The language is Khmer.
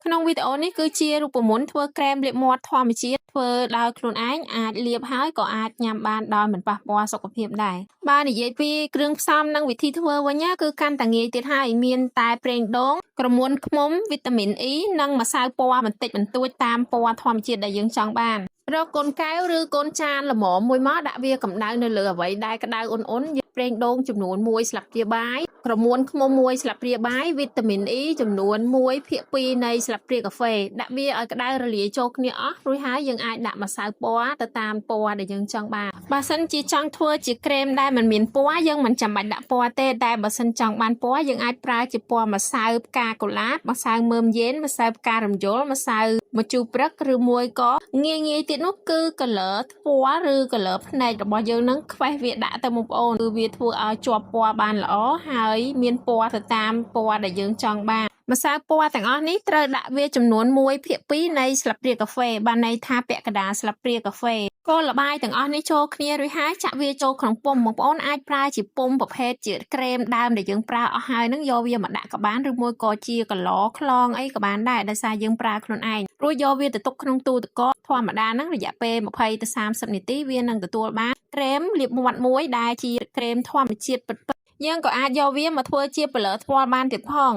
ក្នុងវីដេអូនេះគឺជារូបមន្តធ្វើក្រែមលាបមាត់ធម្មជាតិធ្វើដោយខ្លួនឯងអាចលាបហើយក៏អាចញ៉ាំបានដោយមិនប៉ះពាល់សុខភាពដែរបើនិយាយពីគ្រឿងផ្សំនិងវិធីធ្វើវិញគឺកាន់តែងាយទៀតហើយមានតែប្រេងដូងក្រមួនឃ្មុំវីតាមីន E និងម្សៅពណ៌បន្តិចបន្តួចតាមពណ៌ធម្មជាតិដែលយើងចង់បានរកកូនកែវឬកូនចានល្មមមួយមកដាក់វាកម្ដៅនៅលើអ្វីដែលក្ដៅអ៊ុនៗយកប្រេងដូងចំនួន1ស្លាបព្រាបាយក្រមួនឃ្មុំ1ស្លាបព្រាបាយវីតាមីន E ចំនួន1/2នៃស្លាបព្រាកាហ្វេដាក់វាឲ្យក្ដៅរលាយចូលគ្នាអស់រួចហើយយើងអាចដាក់ម្សៅពណ៌ទៅតាមពណ៌ដែលយើងចង់បានបើសិនជាចង់ធ្វើជាក្រែមដែលមិនមានពណ៌យើងមិនចាំបាច់ដាក់ពណ៌ទេតែបើសិនចង់បានពណ៌យើងអាចប្រើជាពណ៌ម្សៅផ្កាកូឡាបម្សៅមើមយេនម្សៅផ្ការំយល់ម្សៅម្ជូរព្រឹកឬមួយក៏ងាយទៀតនោះគឺ color ពណ៌ឬ color ភ្នែករបស់យើងនឹងខ្វេះវាដាក់ទៅបងប្អូនគឺវាធ្វើឲ្យជាប់ពណ៌បានល្អហើយមានពណ៌ទៅតាមពណ៌ដែលយើងចង់បានម្សៅពណ៌ទាំងអស់នេះត្រូវដាក់វាចំនួន1/2នៃស្លាបព្រាកាហ្វេបានន័យថាពាក់កណ្ដាលស្លាបព្រាកាហ្វេកូនល្បាយទាំងអស់នេះចូលគ្នារួចហើយចាក់វាចូលក្នុងពុម្ពបងប្អូនអាចប្រើជាពុម្ពប្រភេទជាក្រែមដើមដែលយើងប្រើអស់ហើយនឹងយកវាមកដាក់ក៏បានឬមួយក៏ជាកឡខ្លងអីក៏បានដែរដោយសារយើងប្រើខ្លួនឯងរួចយកវាទៅទុកក្នុងទូទឹកកកធម្មតាហ្នឹងរយៈពេល20ទៅ30នាទីវានឹងទទួលបានក្រែមលាបមាត់មួយដែលជាក្រែមធម្មជាតិពិតៗយើងក៏អាចយកវាមកធ្វើជាផលិតផលបានទៀតផង